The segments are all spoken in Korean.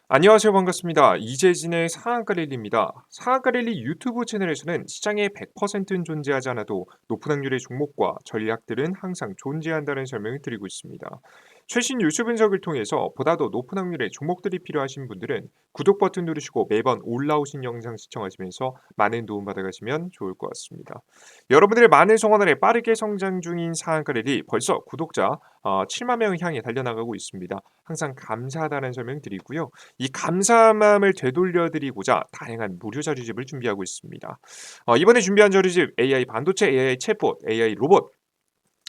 안녕하세요. 반갑습니다. 이재진의 상한가 랠리입니다. 상한가 랠리 유튜브 채널에서는 시장에 100%는 존재하지 않아도 높은 확률의 종목과 전략들은 항상 존재한다는 설명을 드리고 있습니다. 최신 뉴스 분석을 통해서 보다 더 높은 확률의 종목들이 필요하신 분들은 구독 버튼 누르시고 매번 올라오신 영상 시청하시면서 많은 도움 받아가시면 좋을 것 같습니다. 여러분들의 많은 성원 아래 빠르게 성장 중인 상한가 랠리 벌써 구독자 7만 명을 향해 달려나가고 있습니다. 항상 감사하다는 설명 드리고요. 이 감사한 마음을 되돌려드리고자 다양한 무료 자료집을 준비하고 있습니다. 이번에 준비한 자료집 AI 반도체, AI 챗봇, AI 로봇,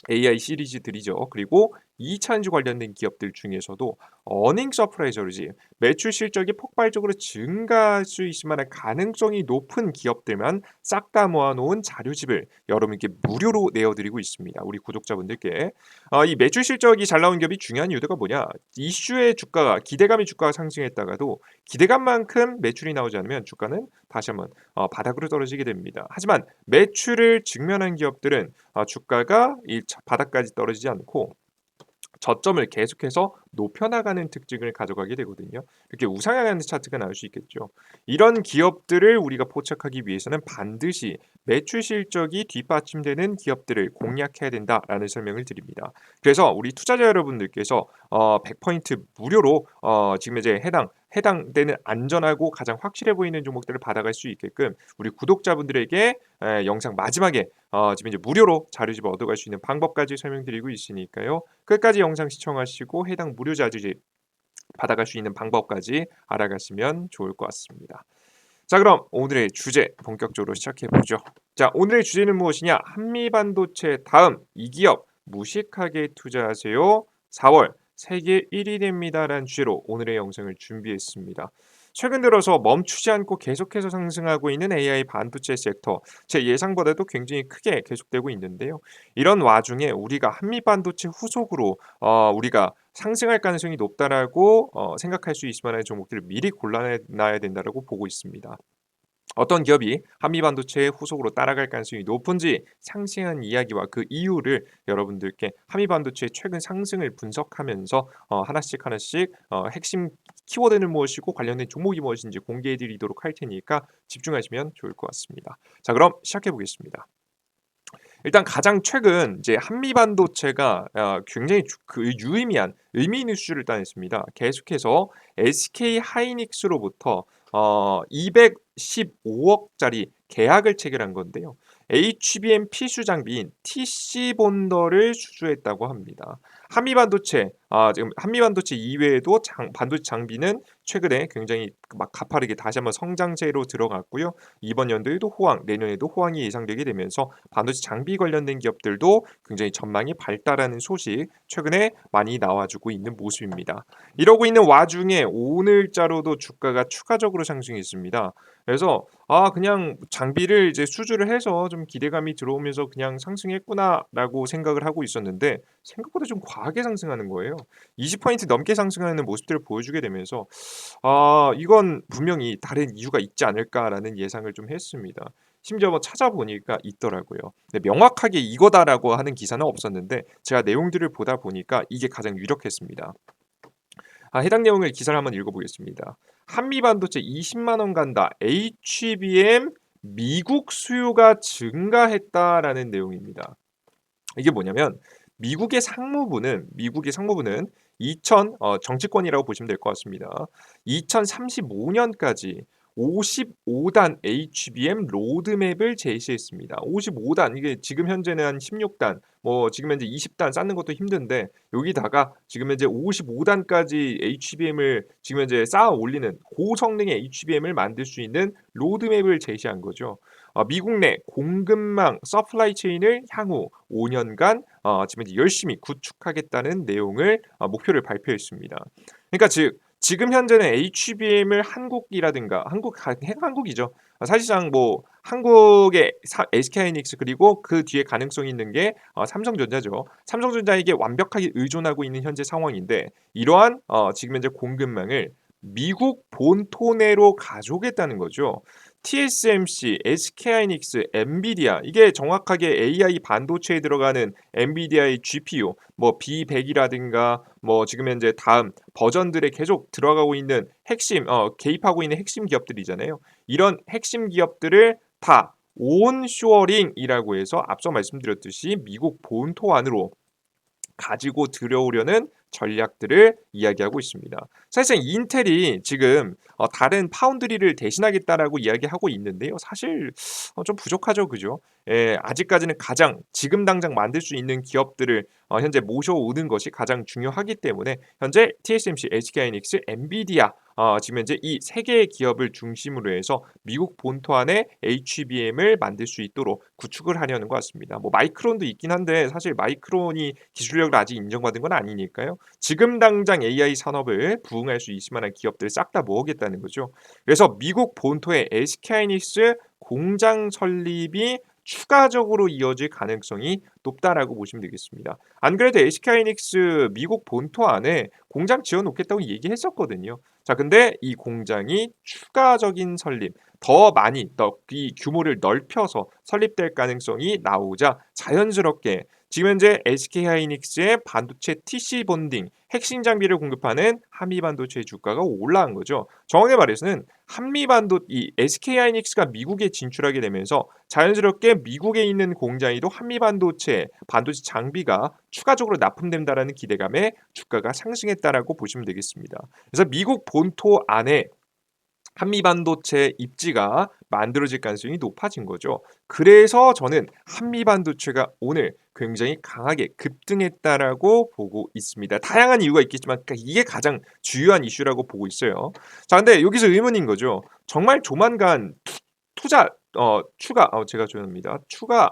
AI 시리즈들이죠. 그리고 2차전지 관련된 기업들 중에서도 어닝 서프라이저로지 매출 실적이 폭발적으로 증가할 수 있을 만한 가능성이 높은 기업들만 싹 다 모아놓은 자료집을 여러분께 무료로 내어드리고 있습니다. 우리 구독자분들께 이 매출 실적이 잘 나온 기업이 중요한 이유가 뭐냐? 이슈의 주가가 기대감의 주가가 상승했다가도 기대감만큼 매출이 나오지 않으면 주가는 다시 한번 바닥으로 떨어지게 됩니다. 하지만 매출을 직면한 기업들은 주가가 이 바닥까지 떨어지지 않고 저점을 계속해서 높여나가는 특징을 가져가게 되거든요. 이렇게 우상향하는 차트가 나올 수 있겠죠. 이런 기업들을 우리가 포착하기 위해서는 반드시 매출 실적이 뒷받침되는 기업들을 공략해야 된다라는 설명을 드립니다. 그래서 우리 투자자 여러분들께서 100포인트 무료로 지금 이제 해당되는 안전하고 가장 확실해 보이는 종목들을 받아갈 수 있게끔 우리 구독자분들에게 영상 마지막에 지금 이제 무료로 자료집을 얻어갈 수 있는 방법까지 설명드리고 있으니까요. 끝까지 영상 시청하시고 해당 무료 자료집 받아갈 수 있는 방법까지 알아가시면 좋을 것 같습니다. 자, 그럼 오늘의 주제 본격적으로 시작해 보죠. 자, 오늘의 주제는 무엇이냐? 한미반도체 다음 이 기업 무식하게 투자하세요. 4월 세계 1위 됩니다라는 주제로 오늘의 영상을 준비했습니다. 최근 들어서 멈추지 않고 계속해서 상승하고 있는 AI 반도체 섹터, 제 예상보다도 굉장히 크게 계속되고 있는데요. 이런 와중에 우리가 한미 반도체 후속으로 우리가 상승할 가능성이 높다라고 생각할 수 있을 만한 종목들을 미리 골라놔야 된다라고 보고 있습니다. 어떤 기업이 한미 반도체의 후속으로 따라갈 가능성이 높은지 상세한 이야기와 그 이유를 여러분들께 한미 반도체의 최근 상승을 분석하면서 하나씩 핵심 키워드는 무엇이고 관련된 종목이 무엇인지 공개해 드리도록 할 테니까 집중하시면 좋을 것 같습니다. 자, 그럼 시작해 보겠습니다. 일단 가장 최근 이제 한미 반도체가 굉장히 그 유의미한 의미 있는 수주를 따냈습니다. 계속해서 SK 하이닉스로부터 215억짜리 계약을 체결한 건데요. HBM 필수 장비인 TC 본더를 수주했다고 합니다. 한미 반도체 지금 한미 반도체 이외에도 반도체 장비는 최근에 굉장히 막 가파르게 다시 한번 성장세로 들어갔고요. 이번 연도에도 호황, 내년에도 호황이 예상되게 되면서 반도체 장비 관련된 기업들도 굉장히 전망이 밝다라는 소식 최근에 많이 나와주고 있는 모습입니다. 이러고 있는 와중에 오늘자로도 주가가 추가적으로 상승했습니다. 그래서 그냥 장비를 이제 수주를 해서 좀 기대감이 들어오면서 그냥 상승했구나라고 생각을 하고 있었는데 생각보다 좀 과하게 상승하는 거예요. 20포인트 넘게 상승하는 모습들을 보여주게 되면서 이건 분명히 다른 이유가 있지 않을까라는 예상을 좀 했습니다. 심지어 뭐 찾아보니까 있더라고요. 근데 명확하게 이거다라고 하는 기사는 없었는데 제가 내용들을 보다 보니까 이게 가장 유력했습니다. 해당 내용을 기사를 한번 읽어보겠습니다. 한미 반도체 20만 원 간다. HBM 미국 수요가 증가했다라는 내용입니다. 이게 뭐냐면 미국의 상무부는 2000 정치권이라고 보시면 될 것 같습니다. 2035년까지 55단 HBM 로드맵을 제시했습니다. 55단 이게 지금 현재는 한 16단, 뭐 지금 현재 20단 쌓는 것도 힘든데 여기다가 지금 현재 55단까지 HBM을 지금 현재 쌓아 올리는 고성능의 HBM을 만들 수 있는 로드맵을 제시한 거죠. 미국 내 공급망 서플라이 체인을 향후 5년간 지금 이제 열심히 구축하겠다는 내용을 목표를 발표했습니다. 그러니까 즉 지금 현재는 HBM을 한국이라든가 한국이죠. 사실상 뭐 한국의 SK하이닉스 그리고 그 뒤에 가능성이 있는 게 삼성전자죠. 삼성전자에게 완벽하게 의존하고 있는 현재 상황인데 이러한 지금 현재 공급망을 미국 본토 내로 가져오겠다는 거죠. TSMC, SK하이닉스, 엔비디아 이게 정확하게 AI 반도체에 들어가는 엔비디아의 GPU 뭐 B100이라든가 뭐 지금 현재 다음 버전들에 계속 들어가고 있는 핵심 개입하고 있는 핵심 기업들이잖아요. 이런 핵심 기업들을 다 온쇼어링이라고 해서 앞서 말씀드렸듯이 미국 본토 안으로 가지고 들여오려는 전략들을 이야기하고 있습니다. 사실상 인텔이 지금 다른 파운드리를 대신하겠다라고 이야기하고 있는데요. 사실 좀 부족하죠, 그죠? 예, 아직까지는 가장 지금 당장 만들 수 있는 기업들을 현재 모셔오는 것이 가장 중요하기 때문에 현재 TSMC, SK하이닉스, 엔비디아 지금 현재 이 세 개의 기업을 중심으로 해서 미국 본토 안에 HBM을 만들 수 있도록 구축을 하려는 것 같습니다. 뭐 마이크론도 있긴 한데 사실 마이크론이 기술력을 아직 인정받은 건 아니니까요. 지금 당장 AI 산업을 부응할 수 있을 만한 기업들을 싹 다 모으겠다는 거죠. 그래서 미국 본토의 SK하이닉스 공장 설립이 추가적으로 이어질 가능성이 높다라고 보시면 되겠습니다. 안 그래도 SK하이닉스 미국 본토 안에 공장 지어 놓겠다고 얘기했었거든요. 자, 근데 이 공장이 추가적인 설립, 더 많이 이 규모를 넓혀서 설립될 가능성이 나오자 자연스럽게 지금 현재 SK하이닉스의 반도체 TC 본딩 핵심 장비를 공급하는 한미반도체 주가가 올라간 거죠. 정확히 말해서는 한미반도 이 SK하이닉스가 미국에 진출하게 되면서 자연스럽게 미국에 있는 공장에도 반도체 장비가 추가적으로 납품된다라는 기대감에 주가가 상승했다라고 보시면 되겠습니다. 그래서 미국 본토 안에 한미반도체 입지가 만들어질 가능성이 높아진 거죠. 그래서 저는 한미반도체가 오늘 굉장히 강하게 급등했다라고 보고 있습니다. 다양한 이유가 있겠지만 그러니까 이게 가장 주요한 이슈라고 보고 있어요. 자, 근데 여기서 의문인 거죠. 정말 조만간 투자 추가 제가 죄송합니다. 추가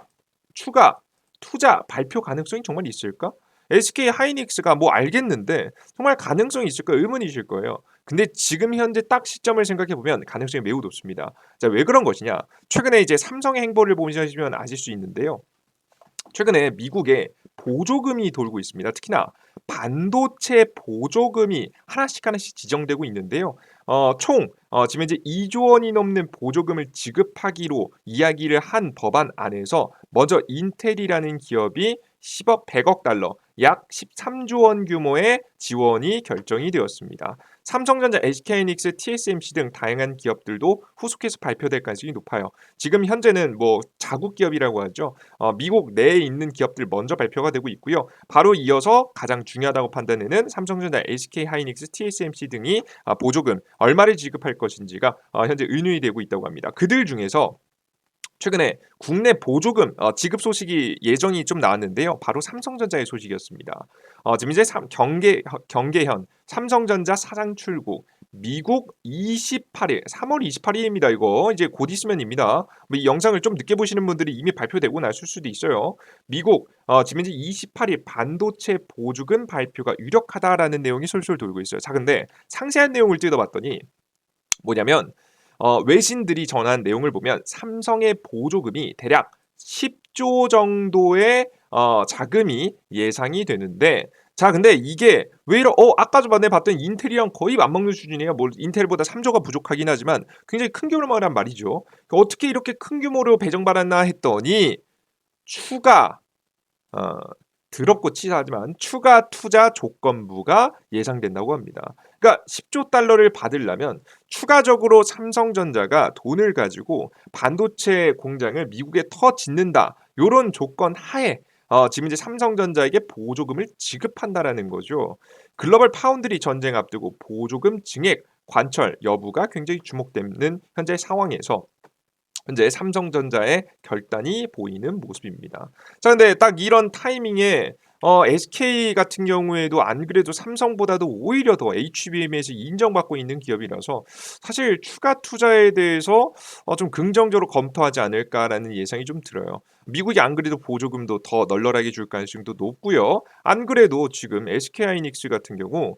투자 발표 가능성이 정말 있을까? SK 하이닉스가 뭐 알겠는데 정말 가능성이 있을까 의문이실 거예요. 근데 지금 현재 딱 시점을 생각해 보면 가능성이 매우 높습니다. 자, 왜 그런 것이냐? 최근에 이제 삼성의 행보를 보시면 아실 수 있는데요. 최근에 미국에 보조금이 돌고 있습니다. 특히나 반도체 보조금이 하나씩 지정되고 있는데요. 총 지금 이제 2조 원이 넘는 보조금을 지급하기로 이야기를 한 법안 안에서 먼저 인텔이라는 기업이 10억 100억 달러 약 13조 원 규모의 지원이 결정이 되었습니다. 삼성전자, SK하이닉스, TSMC 등 다양한 기업들도 후속해서 발표될 가능성이 높아요. 지금 현재는 뭐 자국 기업이라고 하죠. 미국 내에 있는 기업들 먼저 발표가 되고 있고요. 바로 이어서 가장 중요하다고 판단되는 삼성전자, SK하이닉스, TSMC 등이 보조금 얼마를 지급할 것인지가 현재 의논이 되고 있다고 합니다. 그들 중에서 최근에 국내 보조금 지급 소식이 예정이 좀 나왔는데요. 바로 삼성전자의 소식이었습니다. 지금 이제 경계현 삼성전자 사장 출국 미국 28일 3월 28일입니다. 이거 이제 곧 있으면입니다. 뭐이 영상을 좀 늦게 보시는 분들이 이미 발표되고 났을 수도 있어요. 미국 지금 이제 28일 반도체 보조금 발표가 유력하다라는 내용이 솔솔 돌고 있어요. 자, 근데 상세한 내용을 뜯어봤더니 뭐냐면 외신들이 전한 내용을 보면 삼성의 보조금이 대략 10조 정도의 자금이 예상이 되는데 자, 근데 이게 왜 아까 전에 봤던 인텔이랑 거의 맞먹는 수준이에요. 뭐 인텔보다 3조가 부족하긴 하지만 굉장히 큰 규모란 말이죠. 어떻게 이렇게 큰 규모로 배정받았나 했더니 추가 어, 더럽고 치사하지만 추가 투자 조건부가 예상된다고 합니다. 그러니까 10조 달러를 받으려면 추가적으로 삼성전자가 돈을 가지고 반도체 공장을 미국에 터 짓는다. 요런 조건 하에 지금 이제 삼성전자에게 보조금을 지급한다라는 거죠. 글로벌 파운드리 전쟁 앞두고 보조금 증액 관철 여부가 굉장히 주목되는 현재 상황에서 현재 삼성전자의 결단이 보이는 모습입니다. 자, 근데 딱 이런 타이밍에 SK 같은 경우에도 안 그래도 삼성보다도 오히려 더 HBM에서 인정받고 있는 기업이라서 사실 추가 투자에 대해서 좀 긍정적으로 검토하지 않을까라는 예상이 좀 들어요. 미국이 안 그래도 보조금도 더 널널하게 줄 가능성도 높고요. 안 그래도 지금 SK하이닉스 같은 경우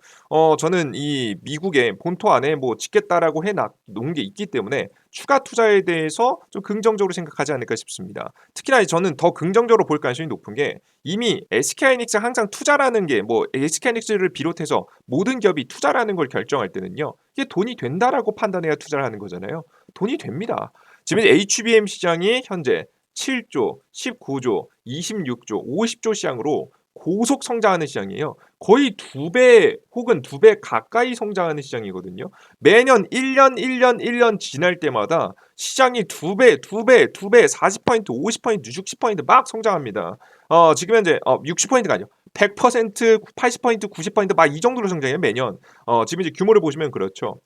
저는 이 미국의 본토 안에 뭐 짓겠다라고 해 놓은 게 있기 때문에 추가 투자에 대해서 좀 긍정적으로 생각하지 않을까 싶습니다. 특히나 저는 더 긍정적으로 볼 가능성이 높은 게 이미 SK하이닉스 항상 투자라는 게 뭐 SK하이닉스를 비롯해서 모든 기업이 투자라는 걸 결정할 때는요. 이게 돈이 된다라고 판단해야 투자를 하는 거잖아요. 돈이 됩니다. 지금 HBM 시장이 현재 7조, 19조, 26조, 50조 시장으로 고속 성장하는 시장이에요. 거의 2배 혹은 2배 가까이 성장하는 시장이거든요. 매년 1년, 1년, 1년 지날 때마다 시장이 2배, 2배, 2배, 40%, 50%, 60% 막 성장합니다. 지금 현재 60%가 아니요. 100%, 80%, 90%막 이 정도로 성장해요, 매년. 지금 이제 규모를 보시면 그렇죠.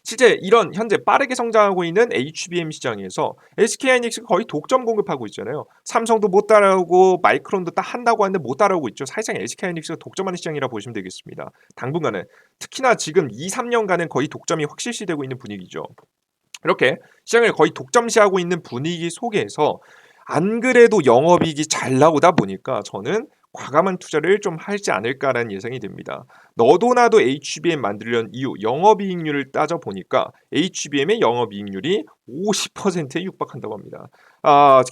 실제 이런 현재 빠르게 성장하고 있는 HBM 시장에서 SK하이닉스가 거의 독점 공급하고 있잖아요. 삼성도 못 따라오고 마이크론도 딱 한다고 하는데 못 따라오고 있죠. 사실상 SK하이닉스가 독점하는 시장이라 보시면 되겠습니다. 당분간은 특히나 지금 2, 3년간은 거의 독점이 확실시되고 있는 분위기죠. 이렇게 시장을 거의 독점시하고 있는 분위기 속에서 안 그래도 영업이익이 잘 나오다 보니까 저는 과감한 투자를 좀 하지 않을까라는 예상이 됩니다. 너도 나도 HBM 만들려는 이유 영업이익률을 따져보니까 HBM의 영업이익률이 50%에 육박한다고 합니다.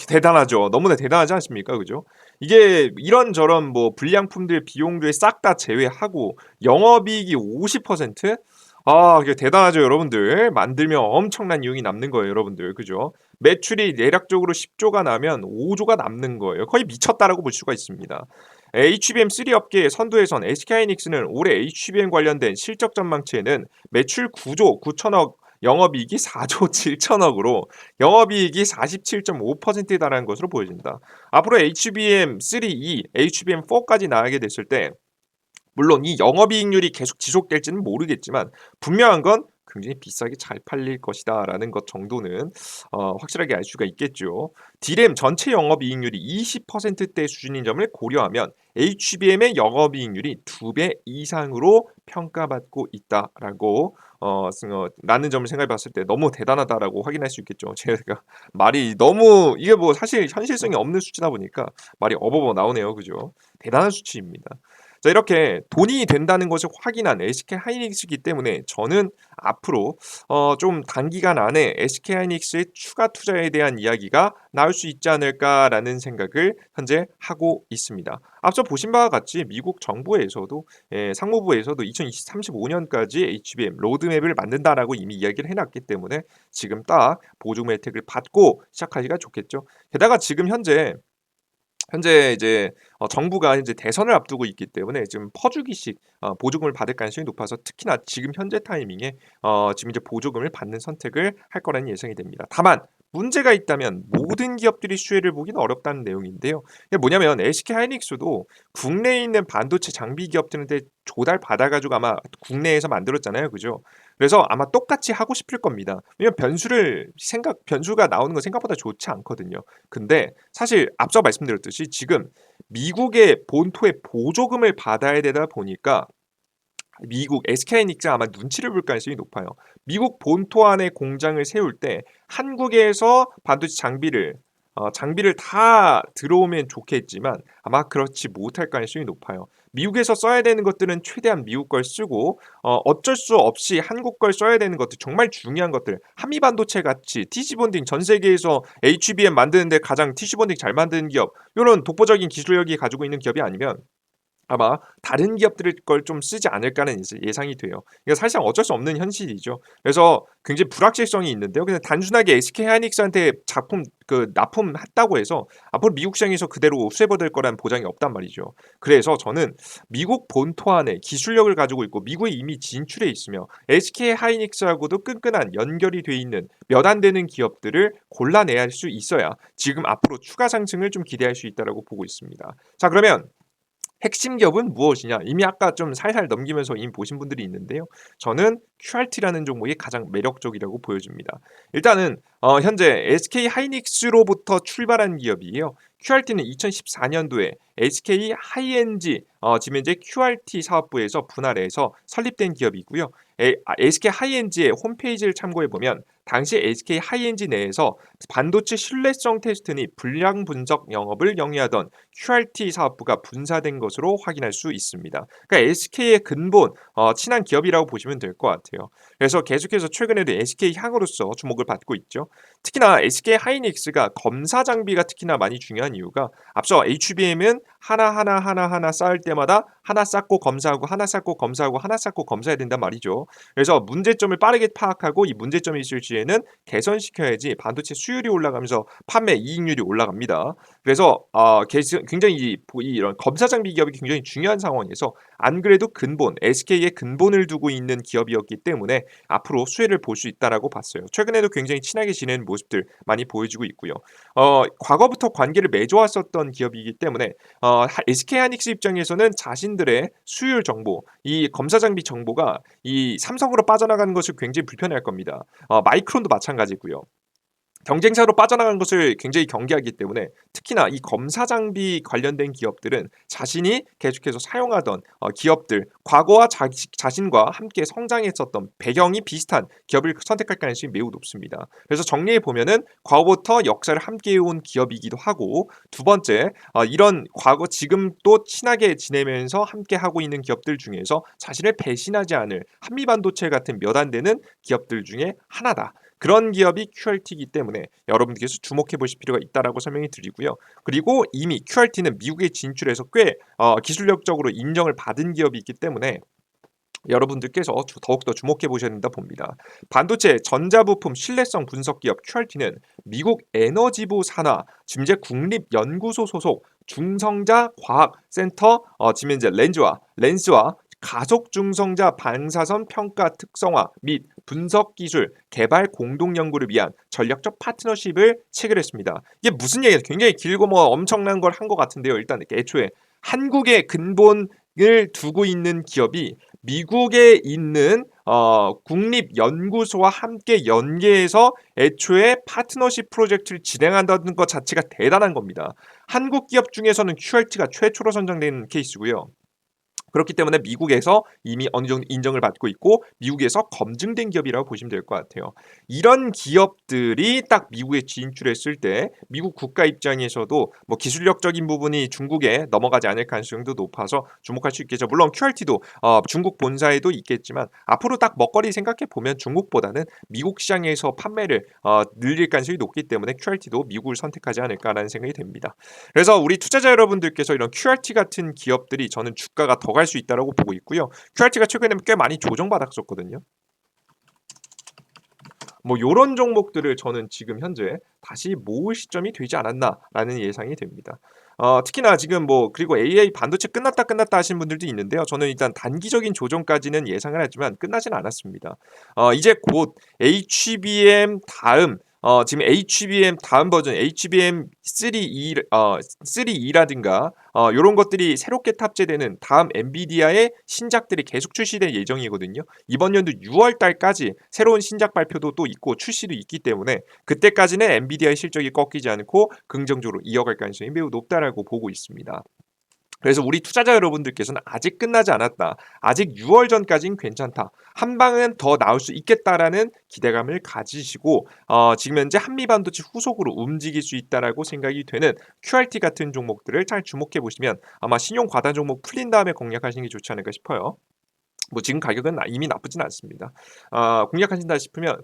대단하죠. 너무나 대단하지 않습니까? 그죠? 이게 이런저런 뭐 불량품들 비용들 싹 다 제외하고 영업이익이 50%? 이게 대단하죠, 여러분들. 만들면 엄청난 이윤이 남는 거예요, 여러분들. 그죠? 매출이 대략적으로 10조가 나면 5조가 남는 거예요. 거의 미쳤다라고 볼 수가 있습니다. HBM3 업계의 선두에선 SK하이닉스는 올해 HBM 관련된 실적 전망치에는 매출 9조 9천억, 영업이익이 4조 7천억으로 영업이익이 47.5%에 달하는 것으로 보여집니다. 앞으로 HBM3, 2, HBM4까지 나가게 됐을 때 물론 이 영업이익률이 계속 지속될지는 모르겠지만 분명한 건 굉장히 비싸게 잘 팔릴 것이다라는 것 정도는 확실하게 알 수가 있겠죠. D램 전체 영업이익률이 20%대 수준인 점을 고려하면 HBM의 영업이익률이 2배 이상으로 평가받고 있다라고 라는 점을 생각해 봤을 때 너무 대단하다라고 확인할 수 있겠죠. 제가 말이 너무 이게 뭐 사실 현실성이 없는 수치다 보니까 말이 어버버 나오네요. 그죠? 대단한 수치입니다. 자, 이렇게 돈이 된다는 것을 확인한 SK하이닉스이기 때문에 저는 앞으로 좀 단기간 안에 SK하이닉스의 추가 투자에 대한 이야기가 나올 수 있지 않을까라는 생각을 현재 하고 있습니다. 앞서 보신 바와 같이 미국 정부에서도 상무부에서도 2035년까지 HBM 로드맵을 만든다라고 이미 이야기를 해놨기 때문에 지금 딱 보조금 혜택을 받고 시작하기가 좋겠죠. 게다가 지금 현재 이제 정부가 이제 대선을 앞두고 있기 때문에 지금 퍼주기식 보조금을 받을 가능성이 높아서 특히나 지금 현재 타이밍에 지금 이제 보조금을 받는 선택을 할 거라는 예상이 됩니다. 다만 문제가 있다면 모든 기업들이 수혜를 보기는 어렵다는 내용인데요. 이게 뭐냐면 SK하이닉스도 국내에 있는 반도체 장비 기업들한테 조달 받아가지고 아마 국내에서 만들었잖아요, 그죠? 그래서 아마 똑같이 하고 싶을 겁니다. 왜냐면 변수가 나오는 건 생각보다 좋지 않거든요. 근데 사실 앞서 말씀드렸듯이 지금 미국의 본토에 보조금을 받아야 되다 보니까 미국 SK하이닉스 아마 눈치를 볼 가능성이 높아요. 미국 본토 안에 공장을 세울 때 한국에서 반도체 장비를 다 들어오면 좋겠지만 아마 그렇지 못할 가능성이 높아요. 미국에서 써야 되는 것들은 최대한 미국 걸 쓰고 어쩔 수 없이 한국 걸 써야 되는 것들 정말 중요한 것들 한미 반도체 같이 TC 본딩 전 세계에서 HBM 만드는데 가장 TC 본딩 잘 만드는 기업 이런 독보적인 기술력이 가지고 있는 기업이 아니면 아마 다른 기업들 걸 좀 쓰지 않을까는 이제 예상이 돼요. 이게 사실상 어쩔 수 없는 현실이죠. 그래서 굉장히 불확실성이 있는데요. 그냥 단순하게 SK하이닉스한테 작품 납품했다고 해서 앞으로 미국 시장에서 그대로 수혜받을 거라는 보장이 없단 말이죠. 그래서 저는 미국 본토 안에 기술력을 가지고 있고 미국에 이미 진출해 있으며 SK하이닉스하고도 끈끈한 연결이 돼 있는 몇 안 되는 기업들을 골라내야 할 수 있어야 지금 앞으로 추가 상승을 좀 기대할 수 있다라고 보고 있습니다. 자, 그러면 핵심 기업은 무엇이냐? 이미 아까 좀 살살 넘기면서 이미 보신 분들이 있는데요. 저는 QRT라는 종목이 가장 매력적이라고 보여집니다. 일단은 현재 SK 하이닉스로부터 출발한 기업이에요. QRT는 2014년도에 SK 하이엔지 지금 현재 QRT 사업부에서 분할해서 설립된 기업이고요. SK 하이엔지의 홈페이지를 참고해 보면 당시 SK 하이엔지 내에서 반도체 신뢰성 테스트 및 불량 분석 영업을 영위하던 QRT 사업부가 분사된 것으로 확인할 수 있습니다. 그러니까 SK의 근본 친한 기업이라고 보시면 될 것 같아요. 그래서 계속해서 최근에도 SK 향으로서 주목을 받고 있죠. 특히나 SK 하이닉스가 검사 장비가 특히나 많이 중요한 이유가 앞서 HBM은 하나 쌓을 때마다 하나 쌓고 검사하고 하나 쌓고 검사하고 하나 쌓고 검사해야 된단 말이죠. 그래서 문제점을 빠르게 파악하고 이 문제점이 있을 시에는 개선시켜야지 반도체 수율이 올라가면서 판매 이익률이 올라갑니다. 그래서 굉장히 이런 검사 장비 기업이 굉장히 중요한 상황에서 안 그래도 근본 SK의 근본을 두고 있는 기업이었기 때문에 앞으로 수혜를 볼 수 있다라고 봤어요. 최근에도 굉장히 친하게 지내는 모습들 많이 보여지고 있고요. 과거부터 관계를 맺어왔었던 기업이기 때문에 SK 하이닉스 입장에서는 자신들의 수율 정보, 이 검사 장비 정보가 이 삼성으로 빠져나가는 것을 굉장히 불편해할 겁니다. 마이크론도 마찬가지고요. 경쟁사로 빠져나간 것을 굉장히 경계하기 때문에 특히나 이 검사 장비 관련된 기업들은 자신이 계속해서 사용하던 기업들, 과거와 자신과 함께 성장했었던 배경이 비슷한 기업을 선택할 가능성이 매우 높습니다. 그래서 정리해 보면은 과거부터 역사를 함께 해온 기업이기도 하고, 두 번째 이런 과거 지금 또 친하게 지내면서 함께 하고 있는 기업들 중에서 자신을 배신하지 않을 한미반도체 같은 몇 안 되는 기업들 중에 하나다. 그런 기업이 QRT이기 때문에 여러분들께서 주목해 보실 필요가 있다라고 설명이 드리고요. 그리고 이미 QRT는 미국에 진출해서 꽤 기술력적으로 인정을 받은 기업이기 때문에 여러분들께서 더욱더 주목해 보셔야 된다 봅니다. 반도체 전자부품 신뢰성 분석 기업 QRT는 미국 에너지부 산하 지금 이제 국립연구소 소속 중성자 과학센터 지금 이제 렌스와 가속 중성자 방사선 평가 특성화 및 분석 기술 개발 공동 연구를 위한 전략적 파트너십을 체결했습니다. 이게 무슨 얘기예요? 굉장히 길고 뭐 엄청난 걸 한 것 같은데요. 일단 애초에 한국의 근본을 두고 있는 기업이 미국에 있는 국립연구소와 함께 연계해서 애초에 파트너십 프로젝트를 진행한다는 것 자체가 대단한 겁니다. 한국 기업 중에서는 QRT가 최초로 선정된 케이스고요. 그렇기 때문에 미국에서 이미 어느 정도 인정을 받고 있고 미국에서 검증된 기업이라고 보시면 될 것 같아요. 이런 기업들이 딱 미국에 진출했을 때 미국 국가 입장에서도 뭐 기술력적인 부분이 중국에 넘어가지 않을 가능성도 높아서 주목할 수 있겠죠. 물론 QRT도 중국 본사에도 있겠지만 앞으로 딱 먹거리 생각해 보면 중국보다는 미국 시장에서 판매를 늘릴 가능성이 높기 때문에 QRT도 미국을 선택하지 않을까라는 생각이 됩니다. 그래서 우리 투자자 여러분들께서 이런 QRT 같은 기업들이 저는 주가가 더 갈 수 있다라고 보고 있고요. QRT가 최근에 꽤 많이 조정받았었거든요. 뭐 요런 종목들을 저는 지금 현재 다시 모을 시점이 되지 않았나라는 예상이 됩니다. 특히나 지금 뭐 그리고 AI 반도체 끝났다 하시는 분들도 있는데요. 저는 일단 단기적인 조정까지는 예상을 하지만 끝나지는 않았습니다. 이제 곧 HBM 다음 지금 HBM 다음 버전 HBM 3E라든가 요런 것들이 새롭게 탑재되는 다음 엔비디아의 신작들이 계속 출시될 예정이거든요. 이번 연도 6월 달까지 새로운 신작 발표도 또 있고 출시도 있기 때문에 그때까지는 엔비디아의 실적이 꺾이지 않고 긍정적으로 이어갈 가능성이 매우 높다라고 보고 있습니다. 그래서 우리 투자자 여러분들께서는 아직 끝나지 않았다. 아직 6월 전까지는 괜찮다. 한 방은 더 나올 수 있겠다라는 기대감을 가지시고 지금 현재 한미반도체 후속으로 움직일 수 있다라고 생각이 되는 QRT 같은 종목들을 잘 주목해 보시면 아마 신용 과다 종목 풀린 다음에 공략하시는 게 좋지 않을까 싶어요. 뭐 지금 가격은 이미 나쁘진 않습니다.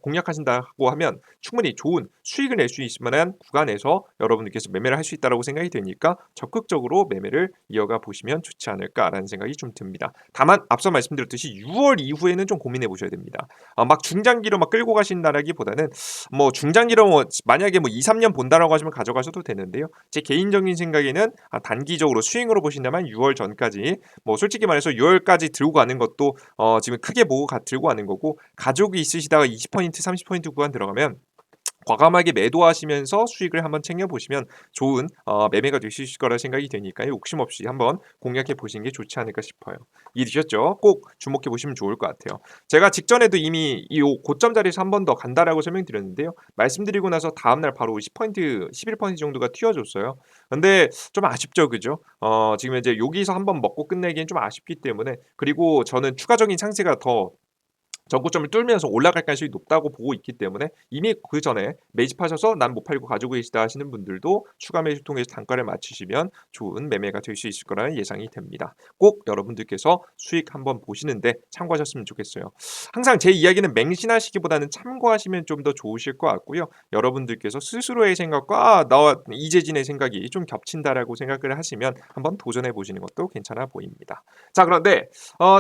공략하신다고 하면 충분히 좋은 수익을 낼 수 있을 만한 구간에서 여러분들께서 매매를 할 수 있다고 생각이 되니까 적극적으로 매매를 이어가 보시면 좋지 않을까라는 생각이 좀 듭니다. 다만 앞서 말씀드렸듯이 6월 이후에는 좀 고민해 보셔야 됩니다. 막 중장기로 막 끌고 가신다라기보다는 뭐 중장기로 만약에 뭐 2, 3년 본다라고 하시면 가져가셔도 되는데요. 제 개인적인 생각에는 단기적으로 스윙으로 보신다면 6월 전까지 뭐 솔직히 말해서 6월까지 들고 가는 것도 지금 크게 보고 들고 가는 거고 가족이 있으시다가 20% 30% 구간 들어가면 과감하게 매도하시면서 수익을 한번 챙겨 보시면 좋은 매매가 되실 거라 생각이 되니까요. 욕심 없이 한번 공략해 보시는 게 좋지 않을까 싶어요. 이해되셨죠? 꼭 주목해 보시면 좋을 것 같아요. 제가 직전에도 이미 이 고점 자리에서 한 번 더 간다라고 설명드렸는데요. 말씀드리고 나서 다음날 바로 10% 11% 정도가 튀어줬어요. 근데 좀 아쉽죠, 그죠? 지금 이제 여기서 한번 먹고 끝내기엔 좀 아쉽기 때문에, 그리고 저는 추가적인 상승세가 더 전고점을 뚫으면서 올라갈 가능성이 높다고 보고 있기 때문에, 이미 그전에 매집하셔서 난 못 팔고 가지고 계시다 하시는 분들도 추가 매수 통해서 단가를 맞추시면 좋은 매매가 될 수 있을 거라는 예상이 됩니다. 꼭 여러분들께서 수익 한번 보시는데 참고하셨으면 좋겠어요. 항상 제 이야기는 맹신하시기보다는 참고하시면 좀 더 좋으실 것 같고요. 여러분들께서 스스로의 생각과 나와 이재진의 생각이 좀 겹친다라고 생각을 하시면 한번 도전해 보시는 것도 괜찮아 보입니다. 자, 그런데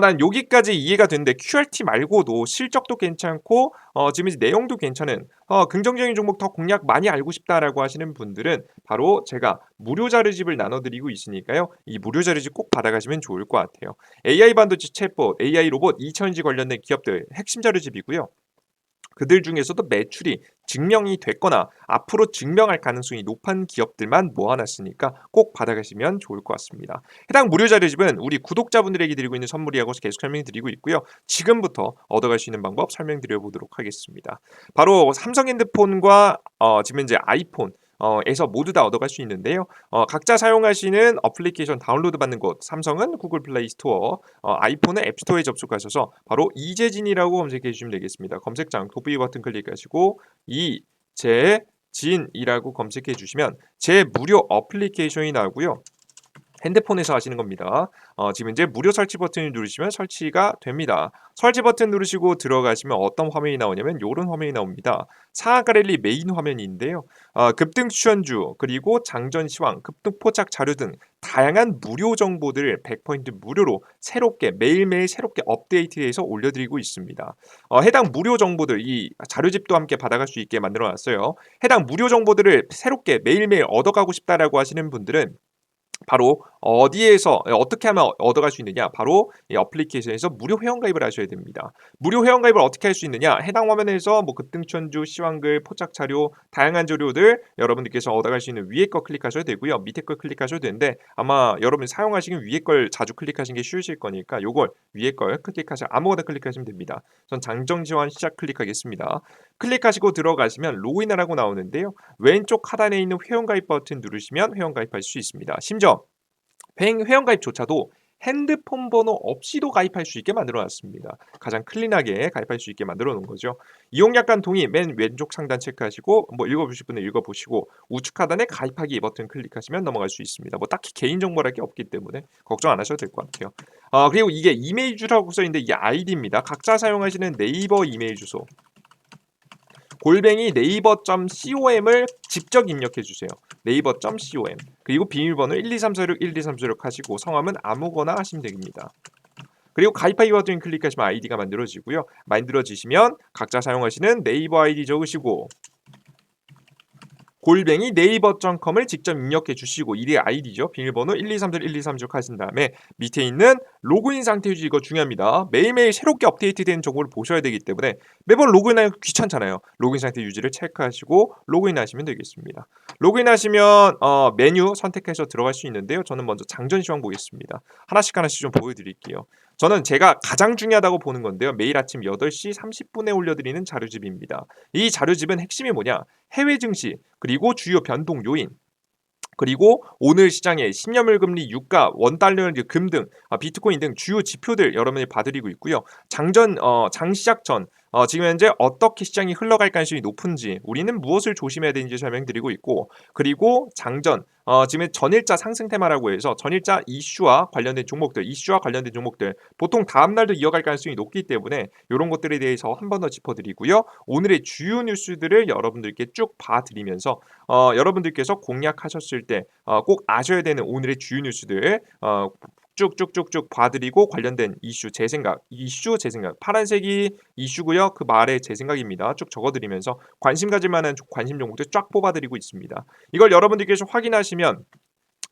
난 여기까지 이해가 되는데 QRT 말고도 실적도 괜찮고 지금 이제 내용도 괜찮은 긍정적인 종목 더 공략 많이 알고 싶다라고 하시는 분들은 바로 제가 무료 자료집을 나눠드리고 있으니까요. 이 무료 자료집 꼭 받아가시면 좋을 것 같아요. AI 반도체 챗봇, AI 로봇, 2차전지 관련된 기업들 핵심 자료집이고요. 그들 중에서도 매출이 증명이 됐거나 앞으로 증명할 가능성이 높은 기업들만 모아놨으니까 꼭 받아가시면 좋을 것 같습니다. 해당 무료 자료집은 우리 구독자분들에게 드리고 있는 선물이라고 계속 설명드리고 있고요. 지금부터 얻어갈 수 있는 방법 설명드려 보도록 하겠습니다. 바로 삼성 핸드폰과 지금 이제 아이폰 에서 모두 다 얻어갈 수 있는데요. 각자 사용하시는 어플리케이션 다운로드 받는 곳, 삼성은 구글 플레이 스토어, 아이폰은 앱스토어에 접속하셔서 바로 이재진이라고 검색해 주시면 되겠습니다. 검색창 도비 버튼 클릭하시고 이재진이라고 검색해 주시면 제 무료 어플리케이션이 나오고요. 핸드폰에서 하시는 겁니다. 지금 이제 무료 설치 버튼을 누르시면 설치가 됩니다. 설치 버튼 누르시고 들어가시면 어떤 화면이 나오냐면 이런 화면이 나옵니다. 상한가 랠리 메인 화면인데요. 급등 추천주, 그리고 장전 시황, 급등 포착 자료 등 다양한 무료 정보들을 100% 무료로 새롭게 매일매일 새롭게 업데이트해서 올려드리고 있습니다. 해당 무료 정보들, 이 자료집도 함께 받아갈 수 있게 만들어 놨어요. 해당 무료 정보들을 새롭게 매일매일 얻어가고 싶다라고 하시는 분들은 바로 어디에서 어떻게 하면 얻어갈 수 있느냐, 바로 이 어플리케이션에서 무료 회원가입을 하셔야 됩니다. 무료 회원가입을 어떻게 할 수 있느냐, 해당 화면에서 뭐 급등천주, 시황글, 포착자료, 다양한 자료들 여러분들께서 얻어갈 수 있는 위에 거 클릭하셔야 되고요. 밑에 거 클릭하셔도 되는데 아마 여러분이 사용하시는 위에 걸 자주 클릭하시는 게 쉬우실 거니까 요걸 위에 걸 클릭하셔 아무거나 클릭하시면 됩니다. 전 장정지원 시작 클릭하겠습니다. 클릭하시고 들어가시면 로그인하라고 나오는데요. 왼쪽 하단에 있는 회원가입 버튼 누르시면 회원가입할 수 있습니다. 심지어 회원가입조차도 핸드폰 번호 없이도 가입할 수 있게 만들어 놨습니다. 가장 클린하게 가입할 수 있게 만들어 놓은 거죠. 이용 약관 동의 맨 왼쪽 상단 체크하시고 뭐 읽어보실 분은 읽어보시고 우측 하단에 가입하기 버튼 클릭하시면 넘어갈 수 있습니다. 뭐 딱히 개인정보랄 게 없기 때문에 걱정 안 하셔도 될 것 같아요. 그리고 이게 이메일 주소라고 써있는데 이게 아이디입니다. 각자 사용하시는 네이버 이메일 주소 골뱅이 네이버.com을 직접 입력해 주세요. 네이버.com 그리고 비밀번호 12346 12346 하시고 성함은 아무거나 하시면 됩니다. 그리고 가입하기 버튼 클릭하시면 아이디가 만들어지고요. 만들어지시면 각자 사용하시는 네이버 아이디 적으시고 골뱅이 네이버.com을 직접 입력해 주시고 이게 아이디죠. 비밀번호 1234123쭉 하신 다음에 밑에 있는 로그인 상태 유지, 이거 중요합니다. 매일매일 새롭게 업데이트된 정보를 보셔야 되기 때문에 매번 로그인하기 귀찮잖아요. 로그인 상태 유지를 체크하시고 로그인하시면 되겠습니다. 로그인하시면 메뉴 선택해서 들어갈 수 있는데요. 저는 먼저 장전 시황 보겠습니다. 하나씩 하나씩 좀 보여드릴게요. 저는 제가 가장 중요하다고 보는 건데요. 매일 아침 8시 30분에 올려드리는 자료집입니다. 이 자료집은 핵심이 뭐냐? 해외 증시, 그리고 주요 변동 요인, 그리고 오늘 시장의 10년물 금리, 유가, 원달러 금등, 비트코인 등 주요 지표들 여러분이 봐드리고 있고요. 장시작 전 지금 현재 어떻게 시장이 흘러갈 가능성이 높은지, 우리는 무엇을 조심해야 되는지 설명드리고 있고, 그리고 장전 지금 전일자 상승 테마라고 해서 전일자 이슈와 관련된 종목들 보통 다음 날도 이어갈 가능성이 높기 때문에 이런 것들에 대해서 한 번 더 짚어드리고요. 오늘의 주요 뉴스들을 여러분들께 쭉 봐드리면서 여러분들께서 공략하셨을 때 꼭 아셔야 되는 오늘의 주요 뉴스들 쭉쭉쭉쭉 봐드리고 관련된 이슈 제 생각 파란색이 이슈고요. 그 말에 제 생각입니다. 쭉 적어드리면서 관심 가질 만한 관심 종목들 쫙 뽑아드리고 있습니다. 이걸 여러분들께서 확인하시면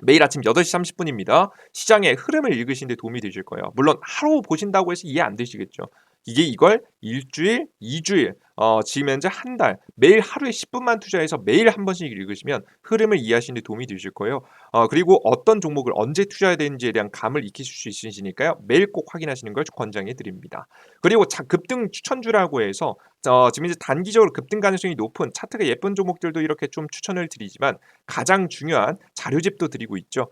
매일 아침 8시 30분입니다. 시장의 흐름을 읽으시는 데 도움이 되실 거예요. 물론 하루 보신다고 해서 이해 안 되시겠죠. 이걸 일주일, 2주일, 지금 현재 한 달, 매일 하루에 10분만 투자해서 매일 한 번씩 읽으시면 흐름을 이해하시는 데 도움이 되실 거예요. 그리고 어떤 종목을 언제 투자해야 되는지에 대한 감을 익히실 수 있으시니까요. 매일 꼭 확인하시는 걸 권장해 드립니다. 그리고 급등 추천주라고 해서 지금 이제 단기적으로 급등 가능성이 높은 차트가 예쁜 종목들도 이렇게 좀 추천을 드리지만 가장 중요한 자료집도 드리고 있죠.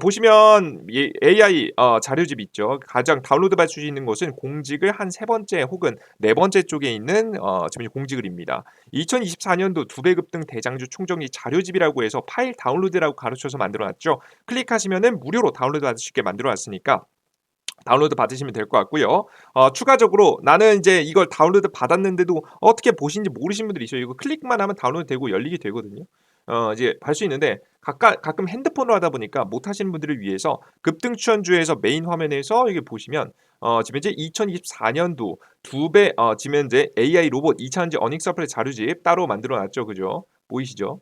보시면 이 AI 자료집 있죠. 가장 다운로드 받을 수 있는 곳은 공직을 한 세 번째 혹은 네 번째 쪽에 있는 지금 공직을입니다. 2024년도 두 배 급등 대장주 총정리 자료집이라고 해서 파일 다운로드라고 가르쳐서 만들어놨죠. 클릭하시면은 무료로 다운로드 받을 수 있게 만들어놨으니까 다운로드 받으시면 될 것 같고요. 추가적으로 나는 이제 이걸 다운로드 받았는데도 어떻게 보시는지 모르시는 분들이 있어요. 이거 클릭만 하면 다운로드 되고 열리게 되거든요. 이제 할 수 있는데 가끔 핸드폰으로 하다 보니까 못 하시는 분들을 위해서 급등 추천주에서 메인 화면에서 이게 보시면 지금 이제 2024년도 두 배 지금 현재 AI 로봇 2차전지 어닝 서프라이즈 자료집 따로 만들어 놨죠. 그죠? 보이시죠?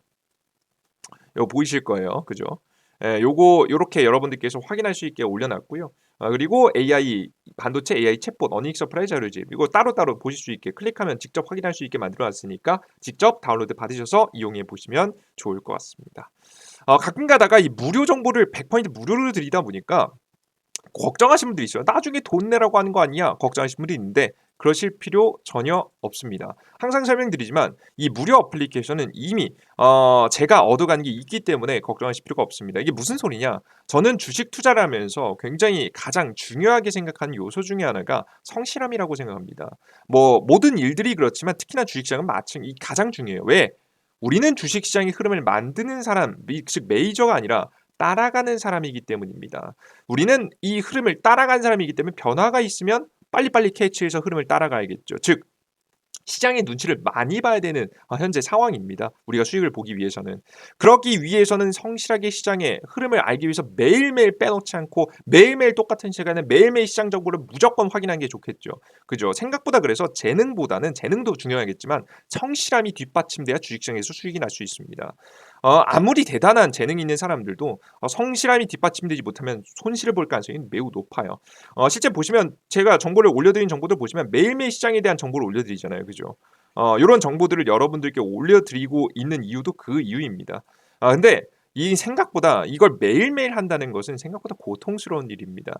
요거 보이실 거예요. 그죠? 예, 요거 요렇게 여러분들께서 확인할 수 있게 올려놨고요. 그리고 AI 반도체 AI 챗봇 어닝 서프라이즈 자료집 이거 따로따로 보실 수 있게 클릭하면 직접 확인할 수 있게 만들어놨으니까 직접 다운로드 받으셔서 이용해 보시면 좋을 것 같습니다. 가끔 가다가 이 무료 정보를 100% 무료로 드리다 보니까 걱정하시는 분들이 있어요. "나중에 돈 내라고 하는 거 아니냐?" 걱정하시는 분들이 있는데 그러실 필요 전혀 없습니다. 항상 설명드리지만 이 무료 어플리케이션은 이미 제가 얻어가는 게 있기 때문에 걱정하실 필요가 없습니다. 이게 무슨 소리냐? 저는 주식 투자를 하면서 굉장히 가장 중요하게 생각하는 요소 중에 하나가 성실함이라고 생각합니다. 뭐 모든 일들이 그렇지만 특히나 주식시장은 마침 이 가장 중요해요. 왜? 우리는 주식시장의 흐름을 만드는 사람, 즉 메이저가 아니라 따라가는 사람이기 때문입니다. 우리는 이 흐름을 따라가는 사람이기 때문에 변화가 있으면 빨리빨리 캐치해서 흐름을 따라가야겠죠. 즉 시장의 눈치를 많이 봐야 되는 현재 상황입니다. 우리가 수익을 보기 위해서는. 그러기 위해서는 성실하게 시장의 흐름을 알기 위해서 매일매일 빼놓지 않고 매일매일 똑같은 시간에 매일매일 시장 정보를 무조건 확인하는 게 좋겠죠. 그죠? 생각보다 그래서 재능보다는 재능도 중요하겠지만 성실함이 뒷받침돼야 주식시장에서 수익이 날 수 있습니다. 아무리 대단한 재능이 있는 사람들도 성실함이 뒷받침되지 못하면 손실을 볼 가능성이 매우 높아요. 실제 보시면 제가 정보를 올려드린 정보들 보시면 매일매일 시장에 대한 정보를 올려드리잖아요. 그죠? 요런 정보들을 여러분들께 올려드리고 있는 이유도 그 이유입니다. 근데 이 생각보다 이걸 매일매일 한다는 것은 생각보다 고통스러운 일입니다.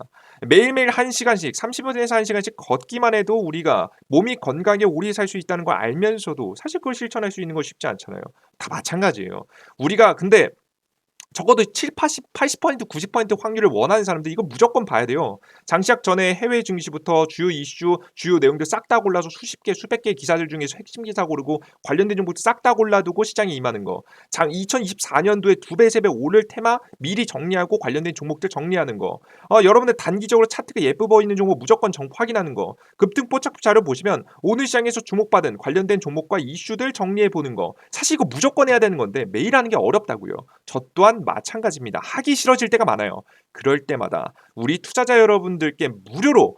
매일매일 1 시간씩 30 분에서 1 시간씩 걷기만 해도 우리가 몸이 건강하게 오래 살 수 있다는 걸 알면서도 사실 그걸 실천할 수 있는 건 쉽지 않잖아요. 다 마찬가지예요. 우리가 근데 적어도 70-80% 90% 확률을 원하는 사람들 이거 무조건 봐야 돼요. 장시작 전에 해외 증시부터 주요 이슈, 주요 내용들 싹 다 골라서 수십 개, 수백 개의 기사들 중에서 핵심 기사 고르고 관련된 정보도 싹 다 골라두고 시장에 임하는 거. 2024년도에 2배, 3배 오를 테마 미리 정리하고 관련된 종목들 정리하는 거. 여러분들 단기적으로 차트가 예뻐 보이는 종목 무조건 확인하는 거. 급등 뽀짝 자료 보시면 오늘 시장에서 주목받은 관련된 종목과 이슈들 정리해 보는 거. 사실 이거 무조건 해야 되는 건데 매일 하는 게 어렵다고요. 저 또한 마찬가지입니다. 하기 싫어질 때가 많아요. 그럴 때마다 우리 투자자 여러분들께 무료로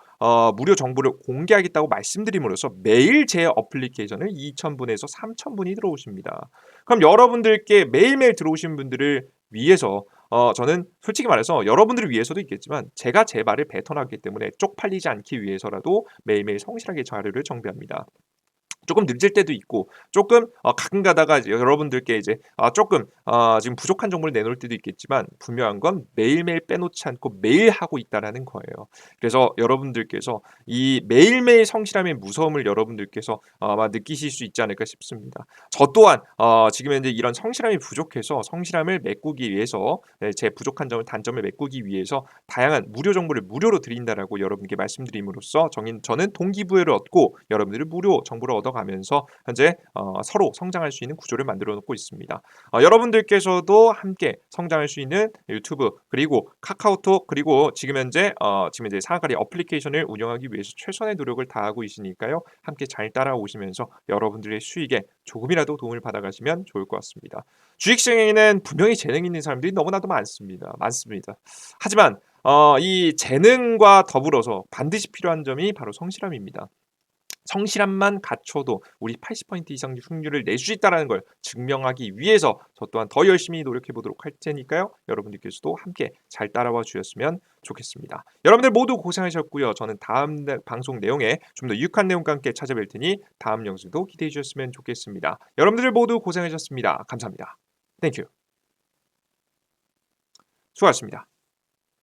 무료 정보를 공개하겠다고 말씀드림으로써 매일 제 어플리케이션을 2,000분에서 3,000분이 들어오십니다. 그럼 여러분들께 매일매일 들어오신 분들을 위해서 저는 솔직히 말해서 여러분들을 위해서도 있겠지만 제가 제 말을 뱉어놨기 때문에 쪽팔리지 않기 위해서라도 매일매일 성실하게 자료를 정비합니다. 조금 늦을 때도 있고 조금 가끔 가다가 이제 여러분들께 이제 조금 지금 부족한 정보를 내놓을 때도 있겠지만 분명한 건 매일매일 빼놓지 않고 매일 하고 있다라는 거예요. 그래서 여러분들께서 이 매일매일 성실함의 무서움을 여러분들께서 아마 느끼실 수 있지 않을까 싶습니다. 저 또한 지금 현재 이런 성실함이 부족해서 성실함을 메꾸기 위해서 제 부족한 점을 단점을 메꾸기 위해서 다양한 무료 정보를 무료로 드린다라고 여러분께 말씀드림으로써 저는 동기부여를 얻고 여러분들이 무료 정보를 얻어가면서 현재 서로 성장할 수 있는 구조를 만들어 놓고 있습니다. 여러분들께서도 함께 성장할 수 있는 유튜브 그리고 카카오톡 그리고 지금 이제 상한가리 어플리케이션을 운영하기 위해서 최선의 노력을 다하고 있으니까요. 함께 잘 따라오시면서 여러분들의 수익에 조금이라도 도움을 받아가시면 좋을 것 같습니다. 주식시장에는 분명히 재능 있는 사람들이 너무나도 많습니다. 많습니다. 하지만 이 재능과 더불어서 반드시 필요한 점이 바로 성실함입니다. 성실함만 갖춰도 우리 80% 이상 승률을 낼 수 있다라는 걸 증명하기 위해서 저 또한 더 열심히 노력해 보도록 할 테니까요. 여러분들께서도 함께 잘 따라와 주셨으면 좋겠습니다. 여러분들 모두 고생하셨고요. 저는 다음 방송 내용에 좀 더 유익한 내용과 함께 찾아뵐 테니 다음 영상도 기대해 주셨으면 좋겠습니다. 여러분들 모두 고생하셨습니다. 감사합니다. 땡큐. 수고하셨습니다.